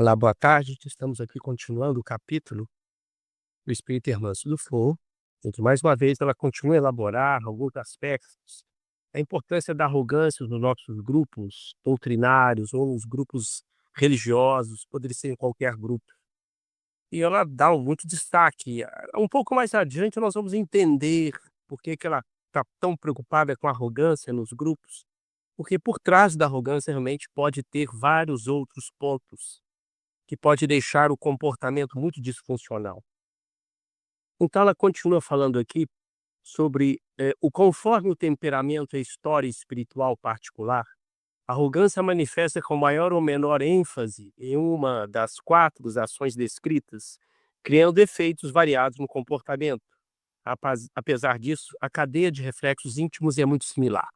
Olá, boa tarde. Estamos aqui continuando o capítulo do Espírito Hermâncio do Fogo, em que, mais uma vez, ela continua a elaborar alguns aspectos da importância da arrogância nos nossos grupos doutrinários ou nos grupos religiosos, poderia ser em qualquer grupo. E ela dá muito destaque. Um pouco mais adiante, nós vamos entender por que ela está tão preocupada com a arrogância nos grupos, porque por trás da arrogância realmente pode ter vários outros pontos que pode deixar o comportamento muito disfuncional. Então ela continua falando aqui sobre, o conforme o temperamento e a história espiritual particular, a arrogância manifesta com maior ou menor ênfase em uma das 4 ações descritas, criando efeitos variados no comportamento. Apesar disso, a cadeia de reflexos íntimos é muito similar.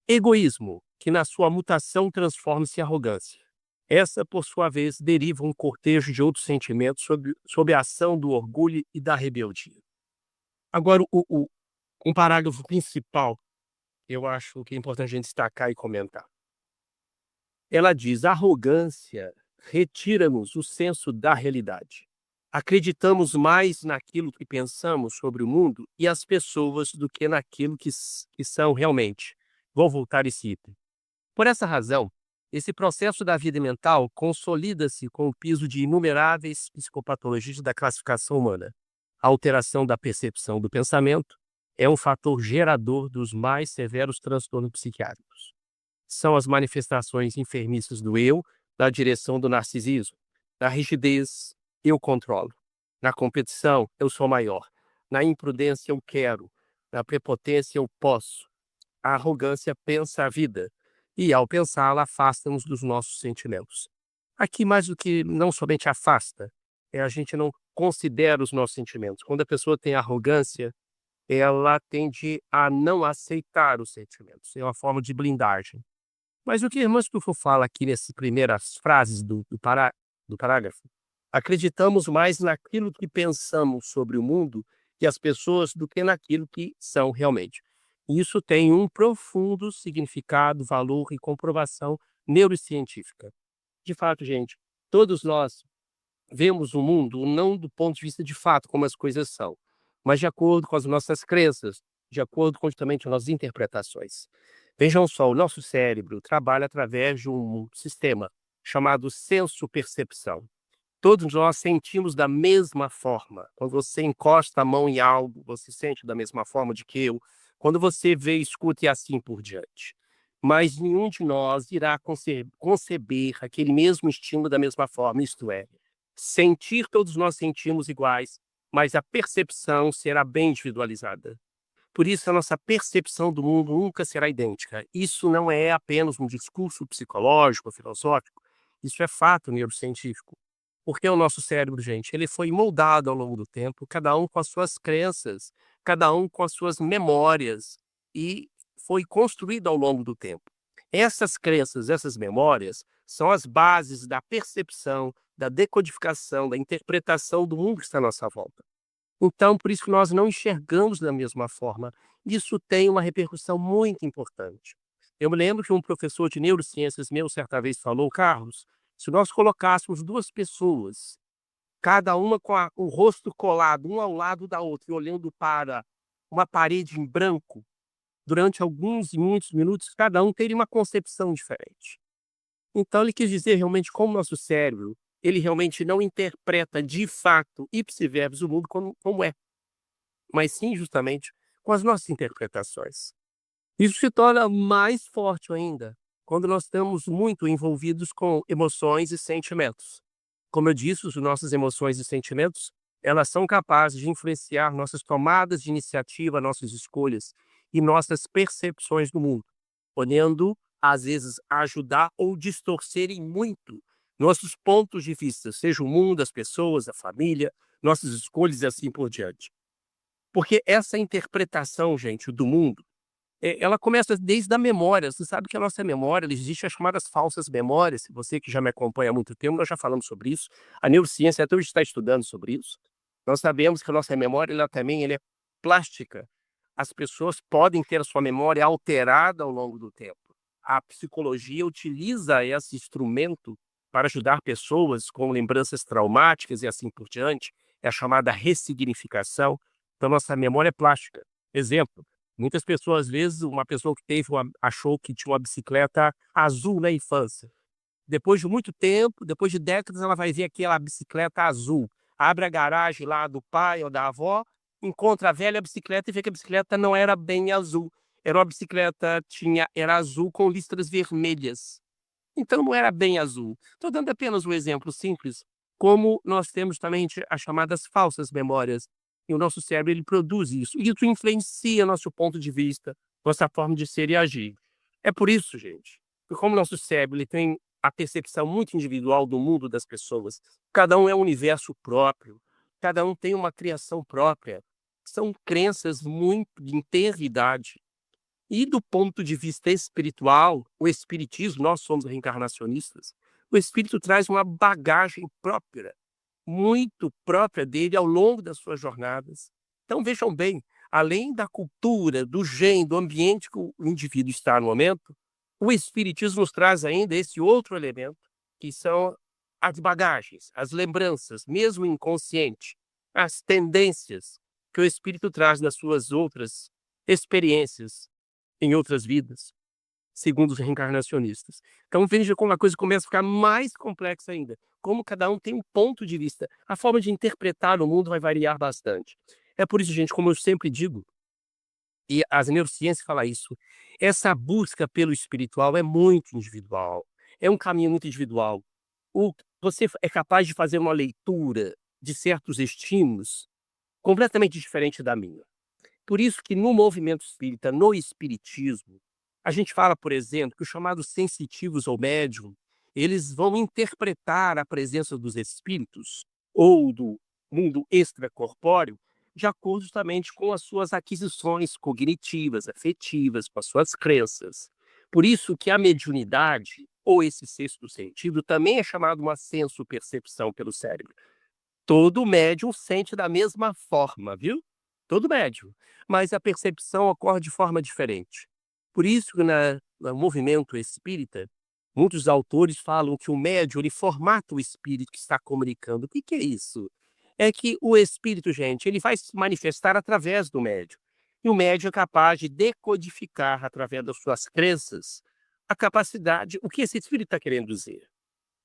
Egoísmo, que na sua mutação transforma-se em arrogância. Essa, por sua vez, deriva um cortejo de outros sentimentos sob a ação do orgulho e da rebeldia. Agora, um parágrafo principal, eu acho que é importante a gente destacar e comentar. Ela diz: a arrogância retira-nos o senso da realidade. Acreditamos mais naquilo que pensamos sobre o mundo e as pessoas do que naquilo que são realmente. Vou voltar esse item. Por essa razão, esse processo da vida mental consolida-se com o piso de inumeráveis psicopatologias da classificação humana. A alteração da percepção do pensamento é um fator gerador dos mais severos transtornos psiquiátricos. São as manifestações enfermiças do eu, na direção do narcisismo. Na rigidez, eu controlo. Na competição, eu sou maior. Na imprudência, eu quero. Na prepotência, eu posso. A arrogância pensa a vida e, ao pensá-la, afasta-nos dos nossos sentimentos. Aqui, mais do que não somente afasta, a gente não considera os nossos sentimentos. Quando a pessoa tem arrogância, ela tende a não aceitar os sentimentos. É uma forma de blindagem. Mas o que a irmã Stufo fala aqui nessas primeiras frases do parágrafo, acreditamos mais naquilo que pensamos sobre o mundo e as pessoas do que naquilo que são realmente. Isso tem um profundo significado, valor e comprovação neurocientífica. De fato, gente, todos nós vemos o mundo não do ponto de vista de fato como as coisas são, mas de acordo com as nossas crenças, de acordo com justamente as nossas interpretações. Vejam só, o nosso cérebro trabalha através de um sistema chamado senso-percepção. Todos nós sentimos da mesma forma. Quando você encosta a mão em algo, você sente da mesma forma de que eu. Quando você vê, escuta e assim por diante. Mas nenhum de nós irá conceber aquele mesmo estímulo da mesma forma, isto é, sentir todos nós sentimos iguais, mas a percepção será bem individualizada. Por isso, a nossa percepção do mundo nunca será idêntica. Isso não é apenas um discurso psicológico, filosófico, isso é fato neurocientífico. Porque o nosso cérebro, gente, ele foi moldado ao longo do tempo, cada um com as suas crenças, cada um com as suas memórias, e foi construído ao longo do tempo. Essas crenças, essas memórias, são as bases da percepção, da decodificação, da interpretação do mundo que está à nossa volta. Então, por isso que nós não enxergamos da mesma forma. Isso tem uma repercussão muito importante. Eu me lembro que um professor de neurociências meu certa vez falou: Carlos, se nós colocássemos 2 pessoas, cada uma com o rosto colado, um ao lado da outra, e olhando para uma parede em branco, durante alguns e muitos minutos, cada um teria uma concepção diferente. Então ele quis dizer realmente como o nosso cérebro, ele realmente não interpreta de fato, ipsis verbis, o mundo como é, mas sim justamente com as nossas interpretações. Isso se torna mais forte ainda quando nós estamos muito envolvidos com emoções e sentimentos. Como eu disse, as nossas emoções e sentimentos, elas são capazes de influenciar nossas tomadas de iniciativa, nossas escolhas e nossas percepções do mundo, podendo, às vezes, ajudar ou distorcerem muito nossos pontos de vista, seja o mundo, as pessoas, a família, nossas escolhas e assim por diante. Porque essa interpretação, gente, do mundo, ela começa desde a memória. Você sabe que a nossa memória, existe as chamadas falsas memórias. Você que já me acompanha há muito tempo, nós já falamos sobre isso. A neurociência até hoje está estudando sobre isso. Nós sabemos que a nossa memória, ela é plástica. As pessoas podem ter a sua memória alterada ao longo do tempo. A psicologia utiliza esse instrumento para ajudar pessoas com lembranças traumáticas e assim por diante, é a chamada ressignificação da nossa memória plástica. Exemplo, muitas pessoas, às vezes, uma pessoa que achou que tinha uma bicicleta azul na infância. Depois de muito tempo, depois de décadas, ela vai ver aquela bicicleta azul. Abre a garagem lá do pai ou da avó, encontra a velha bicicleta e vê que a bicicleta não era bem azul. Era uma bicicleta, era azul com listras vermelhas. Então não era bem azul. Estou dando apenas um exemplo simples, como nós temos também as chamadas falsas memórias. E o nosso cérebro ele produz isso. E isso influencia nosso ponto de vista, nossa forma de ser e agir. É por isso, gente, que como nosso cérebro ele tem a percepção muito individual do mundo das pessoas, cada um é um universo próprio, cada um tem uma criação própria, são crenças muito de integridade. E do ponto de vista espiritual, o espiritismo, nós somos reencarnacionistas, o espírito traz uma bagagem própria, muito própria dele ao longo das suas jornadas. Então vejam bem, além da cultura, do gênero, do ambiente que o indivíduo está no momento, o espiritismo nos traz ainda esse outro elemento, que são as bagagens, as lembranças, mesmo inconsciente, as tendências que o espírito traz das suas outras experiências em outras vidas, segundo os reencarnacionistas. Então veja como a coisa começa a ficar mais complexa ainda, como cada um tem um ponto de vista. A forma de interpretar o mundo vai variar bastante. É por isso, gente, como eu sempre digo, e as neurociências falam isso, essa busca pelo espiritual é muito individual, é um caminho muito individual. Você é capaz de fazer uma leitura de certos estímulos completamente diferente da minha. Por isso que no movimento espírita, no espiritismo, a gente fala, por exemplo, que os chamados sensitivos ou médium, eles vão interpretar a presença dos espíritos ou do mundo extracorpóreo de acordo justamente com as suas aquisições cognitivas, afetivas, com as suas crenças. Por isso que a mediunidade, ou esse sexto sentido, também é chamado uma senso-percepção pelo cérebro. Todo médium sente da mesma forma, viu? Todo médium. Mas a percepção ocorre de forma diferente. Por isso que no movimento espírita, muitos autores falam que o médium ele formata o espírito que está comunicando. O que que é isso? É que o espírito, gente, ele vai se manifestar através do médium. E o médium é capaz de decodificar, através das suas crenças, a capacidade, o que esse espírito está querendo dizer.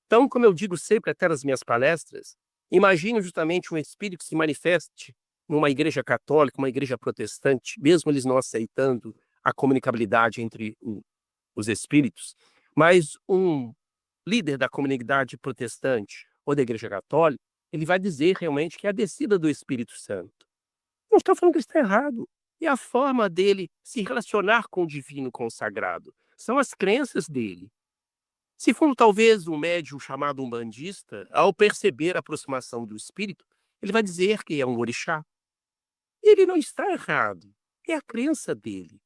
Então, como eu digo sempre até nas minhas palestras, imagine justamente um espírito que se manifeste numa igreja católica, uma igreja protestante, mesmo eles não aceitando a comunicabilidade entre os espíritos, mas um líder da comunidade protestante ou da igreja católica, ele vai dizer realmente que é a descida do Espírito Santo. Não estou falando que isso está errado. É a forma dele se relacionar com o divino consagrado. São as crenças dele. Se for talvez um médium chamado umbandista, ao perceber a aproximação do espírito, ele vai dizer que é um orixá. Ele não está errado, é a crença dele.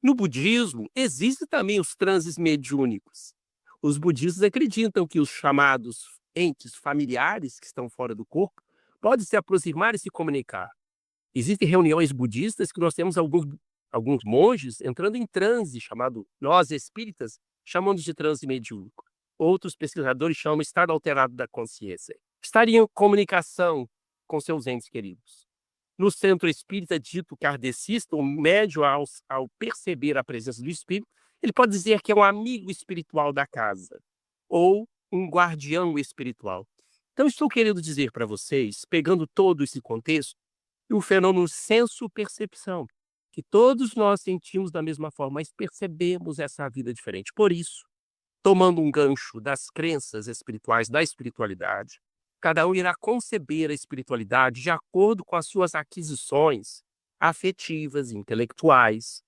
No budismo, existem também os transes mediúnicos. Os budistas acreditam que os chamados entes familiares que estão fora do corpo podem se aproximar e se comunicar. Existem reuniões budistas que nós temos alguns monges entrando em transe, chamado nós espíritas, chamamos de transe mediúnico. Outros pesquisadores chamam de estado alterado da consciência. Estar em comunicação com seus entes queridos. No centro espírita dito kardecista, o médium, ao perceber a presença do espírito, ele pode dizer que é um amigo espiritual da casa ou um guardião espiritual. Então, estou querendo dizer para vocês, pegando todo esse contexto, o fenômeno senso-percepção, que todos nós sentimos da mesma forma, mas percebemos essa vida diferente. Por isso, tomando um gancho das crenças espirituais, da espiritualidade, cada um irá conceber a espiritualidade de acordo com as suas aquisições afetivas, intelectuais,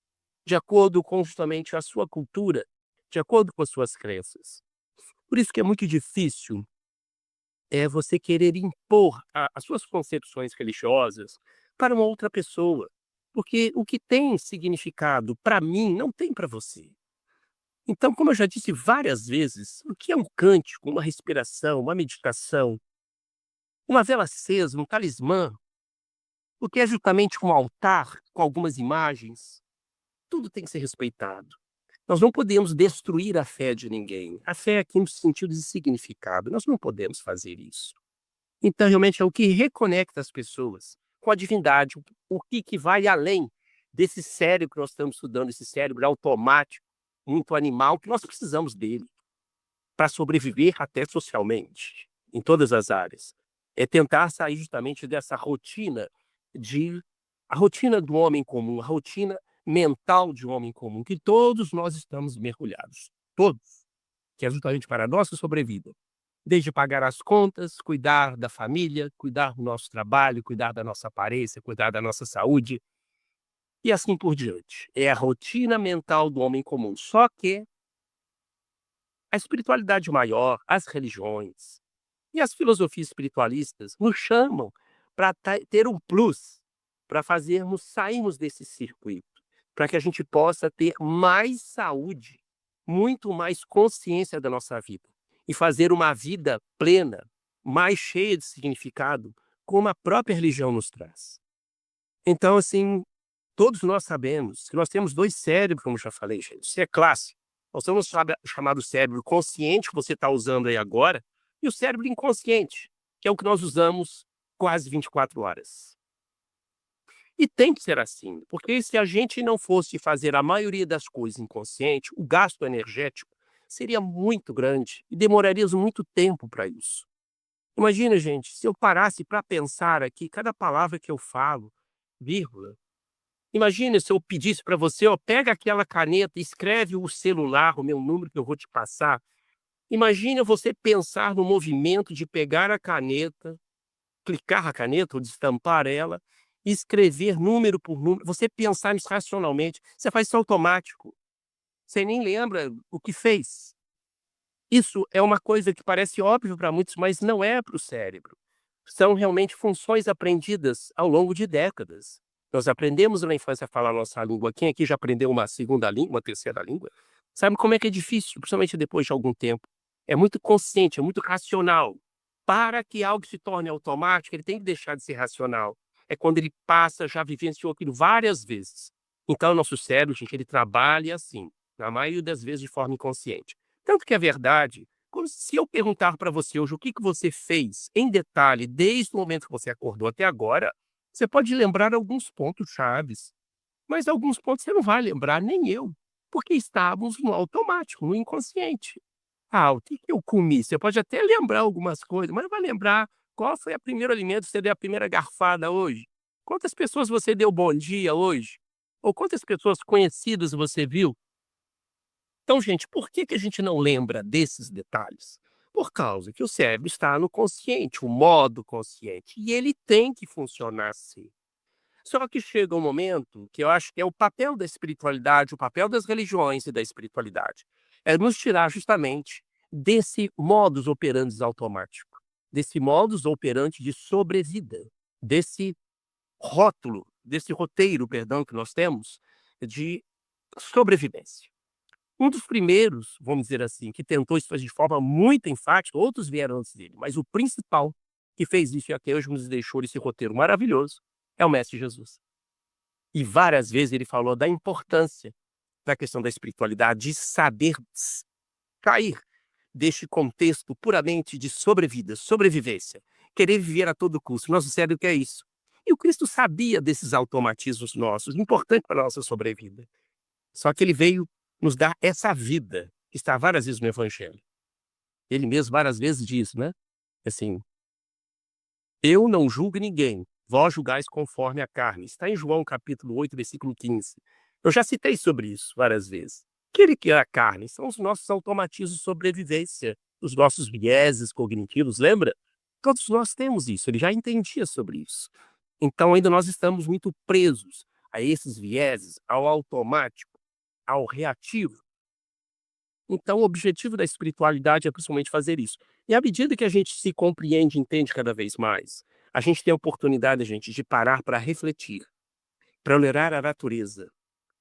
de acordo com justamente a sua cultura, de acordo com as suas crenças. Por isso que é muito difícil você querer impor as suas concepções religiosas para uma outra pessoa, porque o que tem significado para mim não tem para você. Então, como eu já disse várias vezes, o que é um cântico, uma respiração, uma meditação, uma vela acesa, um talismã, o que é justamente um altar com algumas imagens, tudo tem que ser respeitado. Nós não podemos destruir a fé de ninguém. A fé aqui no sentido de significado, nós não podemos fazer isso. Então, realmente, é o que reconecta as pessoas com a divindade, o que vai além desse cérebro que nós estamos estudando, esse cérebro automático, muito animal, que nós precisamos dele para sobreviver até socialmente, em todas as áreas. É tentar sair justamente dessa rotina de a rotina do homem comum, a rotina mental de um homem comum, que todos nós estamos mergulhados, todos, que é justamente para a nossa sobrevida. Desde pagar as contas, cuidar da família, cuidar do nosso trabalho, cuidar da nossa aparência, cuidar da nossa saúde, e assim por diante. É a rotina mental do homem comum. Só que a espiritualidade maior, as religiões e as filosofias espiritualistas nos chamam para ter um plus, para sairmos desse circuito, para que a gente possa ter mais saúde, muito mais consciência da nossa vida e fazer uma vida plena, mais cheia de significado, como a própria religião nos traz. Então, assim, todos nós sabemos que nós temos 2 cérebros, como já falei, gente, isso é clássico. Nós temos o chamado cérebro consciente, que você está usando aí agora, e o cérebro inconsciente, que é o que nós usamos quase 24 horas. E tem que ser assim, porque se a gente não fosse fazer a maioria das coisas inconsciente, o gasto energético seria muito grande e demoraríamos muito tempo para isso. Imagina, gente, se eu parasse para pensar aqui cada palavra que eu falo, vírgula. Imagina se eu pedisse para você, ó, pega aquela caneta, escreve o celular, o meu número que eu vou te passar. Imagina você pensar no movimento de pegar a caneta, clicar a caneta ou destampar ela, e escrever número por número. Você pensar nisso racionalmente, você faz isso automático. Você nem lembra o que fez. Isso é uma coisa que parece óbvio para muitos, mas não é para o cérebro. São realmente funções aprendidas ao longo de décadas. Nós aprendemos na infância a falar a nossa língua. Quem aqui já aprendeu uma segunda língua, uma terceira língua? Sabe como é que é difícil, principalmente depois de algum tempo. É muito consciente, é muito racional. Para que algo se torne automático, ele tem que deixar de ser racional. É quando ele passa, já vivenciou aquilo várias vezes. Então, o nosso cérebro, gente, ele trabalha assim, na maioria das vezes de forma inconsciente. Tanto que é verdade, se eu perguntar para você hoje o que você fez em detalhe desde o momento que você acordou até agora, você pode lembrar alguns pontos chaves, mas alguns pontos você não vai lembrar, nem eu, porque estávamos no automático, no inconsciente. Ah, o que eu comi? Você pode até lembrar algumas coisas, mas não vai lembrar qual foi o primeiro alimento que você deu a primeira garfada hoje. Quantas pessoas você deu bom dia hoje? Ou quantas pessoas conhecidas você viu? Então, gente, por que a gente não lembra desses detalhes? Por causa que o cérebro está no consciente, o modo consciente, e ele tem que funcionar assim. Só que chega um momento que eu acho que é o papel da espiritualidade, o papel das religiões e da espiritualidade, é nos tirar justamente desse modus operandi automático, desse modus operandi de sobrevida, desse rótulo, desse roteiro, perdão, que nós temos de sobrevivência. Um dos primeiros, vamos dizer assim, que tentou isso de forma muito enfática, outros vieram antes dele, mas o principal que fez isso e até hoje nos deixou esse roteiro maravilhoso é o Mestre Jesus. E várias vezes ele falou da importância da questão da espiritualidade, de saber cair deste contexto puramente de sobrevida, sobrevivência, querer viver a todo custo. Nosso cérebro quer isso. E o Cristo sabia desses automatismos nossos, importantes para a nossa sobrevida. Só que ele veio nos dar essa vida, que está várias vezes no Evangelho. Ele mesmo várias vezes diz, né? Assim, eu não julgo ninguém, vós julgais conforme a carne. Está em João capítulo 8, versículo 15. Eu já citei sobre isso várias vezes. Aquele que é a carne são os nossos automatismos de sobrevivência, os nossos vieses cognitivos, lembra? Todos nós temos isso, ele já entendia sobre isso. Então ainda nós estamos muito presos a esses vieses, ao automático, ao reativo. Então o objetivo da espiritualidade é principalmente fazer isso. E à medida que a gente se compreende e entende cada vez mais, a gente tem a oportunidade, gente, de parar para refletir, para olhar a natureza,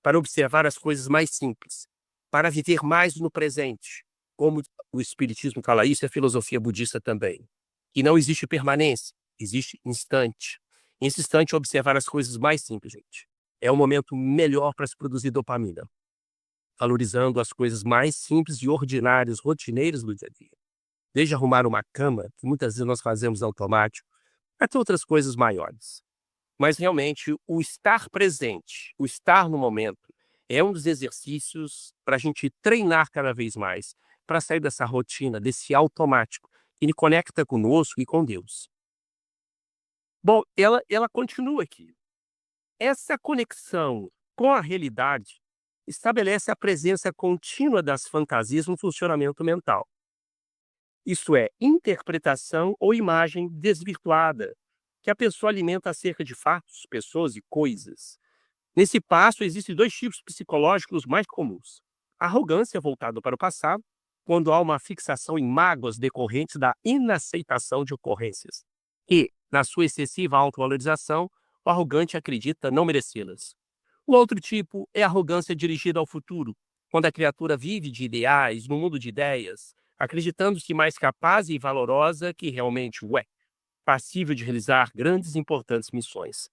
para observar as coisas mais simples, para viver mais no presente, como o espiritismo fala isso e a filosofia budista também. E não existe permanência, existe instante. Nesse instante, observar as coisas mais simples, gente. É o momento melhor para se produzir dopamina. valorizando as coisas mais simples e ordinárias, rotineiras do dia a dia. Desde arrumar uma cama, que muitas vezes nós fazemos automático, até outras coisas maiores. Mas realmente o estar presente, o estar no momento, é um dos exercícios para a gente treinar cada vez mais, para sair dessa rotina, desse automático, que me conecta conosco e com Deus. Bom, ela continua aqui. Essa conexão com a realidade estabelece a presença contínua das fantasias no funcionamento mental. Isso é, interpretação ou imagem desvirtuada, que a pessoa alimenta acerca de fatos, pessoas e coisas. Nesse passo, existem dois tipos psicológicos mais comuns. A arrogância voltada para o passado, quando há uma fixação em mágoas decorrentes da inaceitação de ocorrências. E, na sua excessiva autovalorização, o arrogante acredita não merecê-las. O outro tipo é a arrogância dirigida ao futuro, quando a criatura vive de ideais, no mundo de ideias, acreditando-se mais capaz e valorosa que realmente o é, passível de realizar grandes e importantes missões.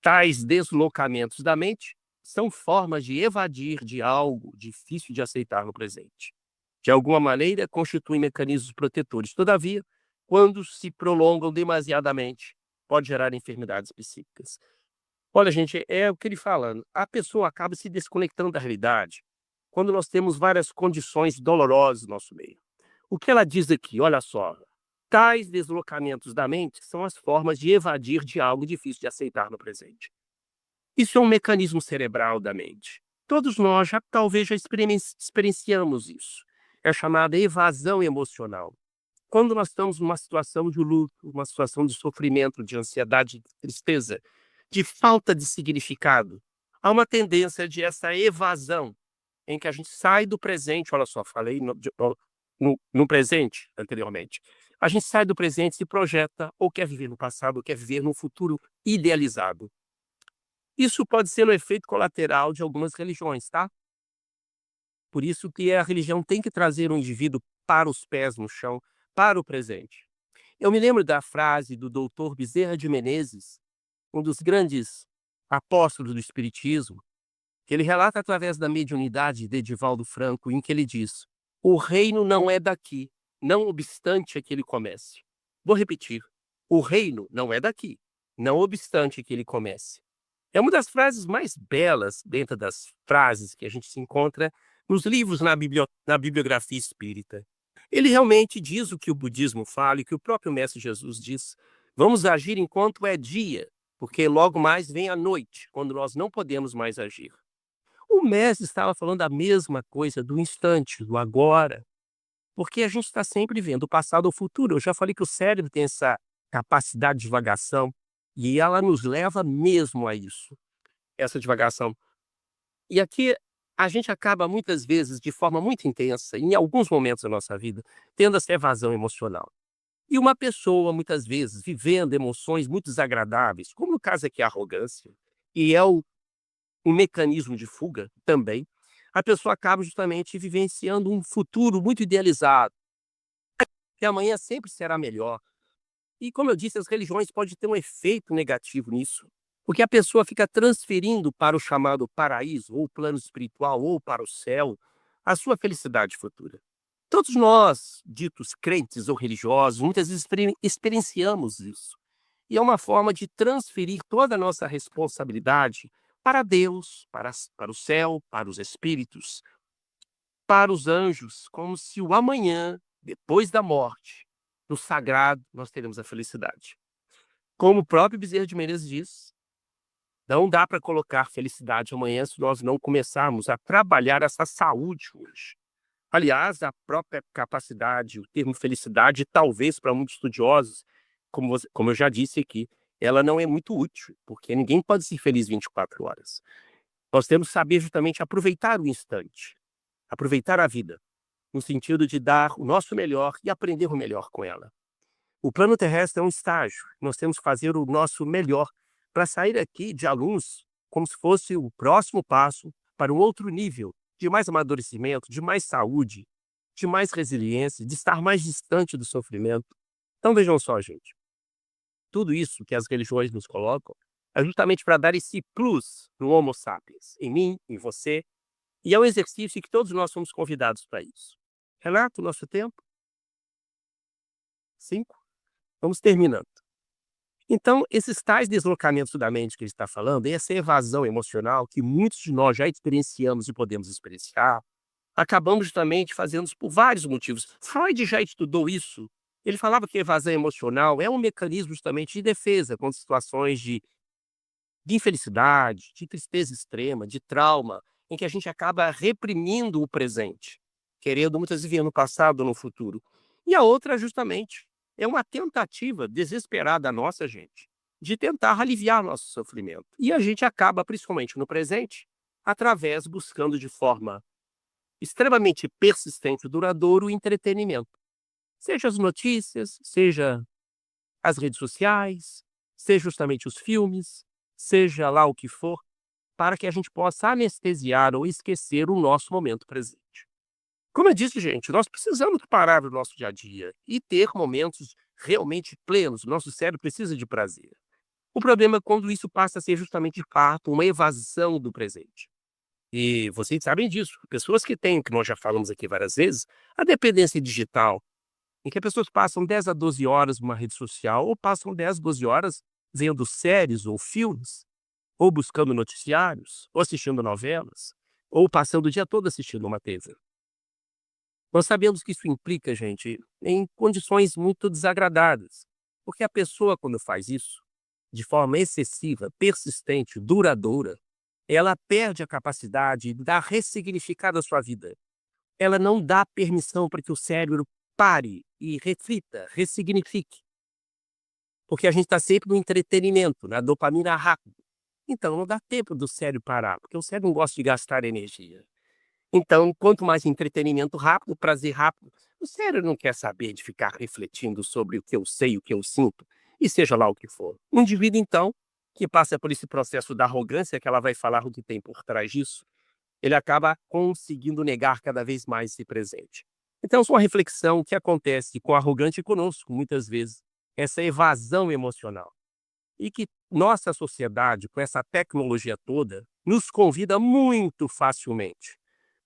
Tais deslocamentos da mente são formas de evadir de algo difícil de aceitar no presente. De alguma maneira, constituem mecanismos protetores. Todavia, quando se prolongam demasiadamente, pode gerar enfermidades psíquicas. Olha, gente, é o que ele fala. A pessoa acaba se desconectando da realidade quando nós temos várias condições dolorosas no nosso meio. O que ela diz aqui, olha só. Tais deslocamentos da mente são as formas de evadir de algo difícil de aceitar no presente. Isso é um mecanismo cerebral da mente. Todos nós talvez já experienciamos isso. É chamada evasão emocional. Quando nós estamos numa situação de luto, uma situação de sofrimento, de ansiedade, de tristeza, de falta de significado, há uma tendência de essa evasão, em que a gente sai do presente, olha só, falei no presente anteriormente. A gente sai do presente, se projeta, ou quer viver no passado, ou quer viver num futuro idealizado. Isso pode ser um efeito colateral de algumas religiões, tá? Por isso que a religião tem que trazer o indivíduo para os pés no chão, para o presente. Eu me lembro da frase do doutor Bezerra de Menezes, um dos grandes apóstolos do espiritismo, que ele relata através da mediunidade de Edivaldo Franco, em que ele diz: "O reino não é daqui, não obstante que ele comece." Vou repetir: "O reino não é daqui, não obstante que ele comece." É uma das frases mais belas dentro das frases que a gente se encontra nos livros na bibliografia espírita. Ele realmente diz o que o budismo fala e que o próprio Mestre Jesus diz: vamos agir enquanto é dia, porque logo mais vem a noite, quando nós não podemos mais agir. O Mestre estava falando a mesma coisa do instante, do agora, porque a gente está sempre vendo o passado ou o futuro. Eu já falei que o cérebro tem essa capacidade de divagação e ela nos leva mesmo a isso, essa divagação. E aqui a gente acaba muitas vezes, de forma muito intensa, em alguns momentos da nossa vida, tendo essa evasão emocional. E uma pessoa, muitas vezes, vivendo emoções muito desagradáveis, como no caso aqui a arrogância, e é um mecanismo de fuga também, a pessoa acaba justamente vivenciando um futuro muito idealizado, que amanhã sempre será melhor. E como eu disse, as religiões podem ter um efeito negativo nisso, porque a pessoa fica transferindo para o chamado paraíso, ou plano espiritual, ou para o céu, a sua felicidade futura. Todos nós, ditos crentes ou religiosos, muitas vezes experienciamos isso. E é uma forma de transferir toda a nossa responsabilidade para Deus, para o céu, para os espíritos, para os anjos, como se o amanhã, depois da morte, no sagrado, nós teremos a felicidade. Como o próprio Bezerra de Menezes diz, não dá para colocar felicidade amanhã se nós não começarmos a trabalhar essa saúde hoje. Aliás, a própria capacidade, o termo felicidade, talvez para muitos estudiosos, como eu já disse aqui, ela não é muito útil, porque ninguém pode ser feliz 24 horas. Nós temos que saber justamente aproveitar o instante, aproveitar a vida, no sentido de dar o nosso melhor e aprender o melhor com ela. O plano terrestre é um estágio, nós temos que fazer o nosso melhor para sair aqui de alunos como se fosse o próximo passo para um outro nível de mais amadurecimento, de mais saúde, de mais resiliência, de estar mais distante do sofrimento. Então vejam só, gente, tudo isso que as religiões nos colocam é justamente para dar esse plus no Homo sapiens, em mim, em você E é um exercício que todos nós somos convidados para isso. Renato, nosso tempo? 5? Vamos terminando. Então, esses tais deslocamentos da mente que ele está falando, essa evasão emocional que muitos de nós já experienciamos e podemos experienciar, acabamos justamente fazendo por vários motivos. Freud já estudou isso. Ele falava que a evasão emocional é um mecanismo justamente de defesa contra situações de infelicidade, de tristeza extrema, de trauma, em que a gente acaba reprimindo o presente, querendo muitas vezes ver no passado ou no futuro. E a outra, justamente, é uma tentativa desesperada nossa, gente, de tentar aliviar nosso sofrimento. E a gente acaba, principalmente no presente, através buscando de forma extremamente persistente e duradouro o entretenimento. Seja as notícias, seja as redes sociais, seja justamente os filmes, seja lá o que for, para que a gente possa anestesiar ou esquecer o nosso momento presente. Como eu disse, gente, nós precisamos parar o nosso dia a dia e ter momentos realmente plenos. O nosso cérebro precisa de prazer. O problema é quando isso passa a ser justamente de fato uma evasão do presente. E vocês sabem disso. Pessoas que têm, que nós já falamos aqui várias vezes, a dependência digital, em que as pessoas passam 10 a 12 horas numa rede social, ou passam 10, 12 horas vendo séries ou filmes, ou buscando noticiários, ou assistindo novelas, ou passando o dia todo assistindo uma TV. Nós sabemos que isso implica, gente, em condições muito desagradáveis, porque a pessoa, quando faz isso, de forma excessiva, persistente, duradoura, ela perde a capacidade de dar ressignificado à sua vida. Ela não dá permissão para que o cérebro pare e reflita, ressignifique. Porque a gente está sempre no entretenimento, na dopamina rápida. Então não dá tempo do cérebro parar, porque o cérebro não gosta de gastar energia. Então, quanto mais entretenimento rápido, prazer rápido, o cérebro não quer saber de ficar refletindo sobre o que eu sei, o que eu sinto, e seja lá o que for. Um indivíduo, então, que passa por esse processo da arrogância, que ela vai falar o que tem por trás disso, ele acaba conseguindo negar cada vez mais esse presente. Então, é uma reflexão que acontece com o arrogante e conosco, muitas vezes, essa evasão emocional. E que nossa sociedade, com essa tecnologia toda, nos convida muito facilmente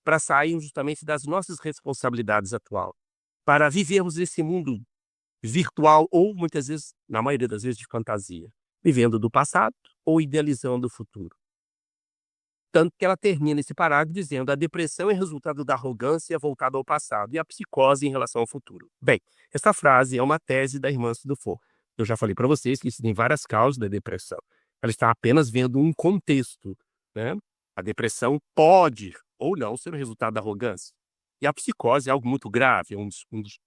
para sairmos justamente das nossas responsabilidades atual, para vivermos esse mundo virtual ou muitas vezes, na maioria das vezes, de fantasia, vivendo do passado ou idealizando o futuro. Tanto que ela termina esse parágrafo dizendo: a depressão é resultado da arrogância voltada ao passado e a psicose em relação ao futuro. Bem, essa frase é uma tese da irmã Dufour. Eu já falei para vocês que existem várias causas da depressão. Ela está apenas vendo um contexto, né? A depressão pode ou não ser o resultado da arrogância. E a psicose é algo muito grave, é um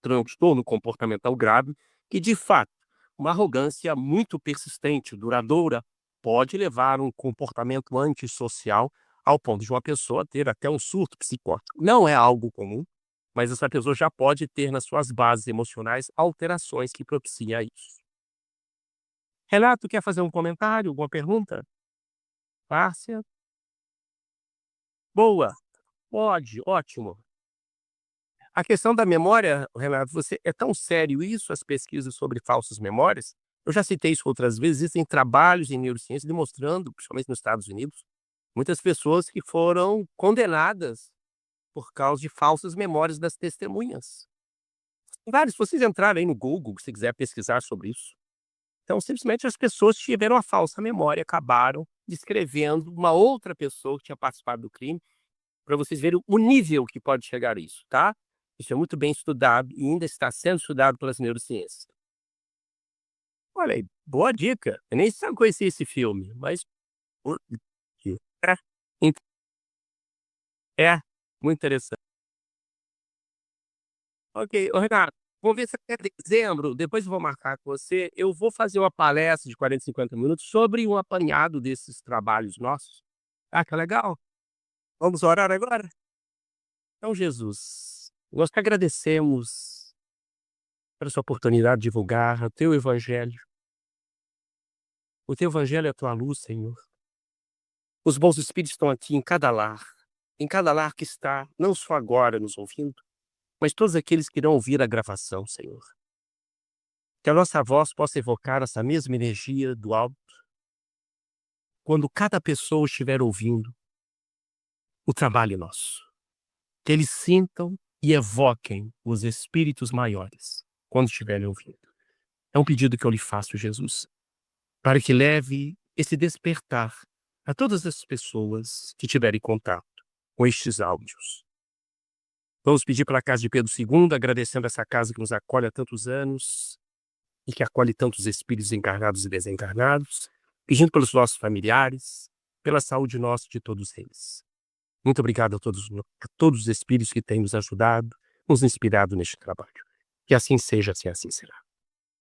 transtorno comportamental grave que, de fato, uma arrogância muito persistente, duradoura, pode levar a um comportamento antissocial ao ponto de uma pessoa ter até um surto psicótico. Não é algo comum, mas essa pessoa já pode ter nas suas bases emocionais alterações que propiciam isso. Renato, quer fazer um comentário, alguma pergunta? Márcia? Boa, pode, ótimo. A questão da memória, Renato, você é tão sério isso, as pesquisas sobre falsas memórias? Eu já citei isso outras vezes, existem trabalhos em neurociência demonstrando, principalmente nos Estados Unidos, muitas pessoas que foram condenadas por causa de falsas memórias das testemunhas. Vários, se vocês entrarem aí no Google, se quiser pesquisar sobre isso. Então, simplesmente as pessoas tiveram a falsa memória, acabaram descrevendo uma outra pessoa que tinha participado do crime, para vocês verem o nível que pode chegar a isso, tá? Isso é muito bem estudado e ainda está sendo estudado pelas neurociências. Olha aí, boa dica. Eu nem sei se eu conhecia esse filme, mas é, ent é, muito interessante. Ok, ô Renato, vamos ver se até dezembro, depois eu vou marcar com você, eu vou fazer uma palestra de 40, 50 minutos sobre um apanhado desses trabalhos nossos. Ah, que legal. Vamos orar agora? Então, Jesus, nós te agradecemos por essa oportunidade de divulgar o teu evangelho. O teu evangelho é a tua luz, Senhor. Os bons espíritos estão aqui em cada lar que está, não só agora nos ouvindo, mas todos aqueles que irão ouvir a gravação, Senhor. Que a nossa voz possa evocar essa mesma energia do alto, quando cada pessoa estiver ouvindo, o trabalho nosso. Que eles sintam e evoquem os espíritos maiores quando estiverem ouvindo. É um pedido que eu lhe faço, Jesus, para que leve esse despertar a todas as pessoas que tiverem contato com estes áudios. Vamos pedir para a casa de Pedro II, agradecendo essa casa que nos acolhe há tantos anos e que acolhe tantos espíritos encarnados e desencarnados, pedindo pelos nossos familiares, pela saúde nossa e de todos eles. Muito obrigado a todos os espíritos que têm nos ajudado, nos inspirado neste trabalho. Que assim seja, assim será.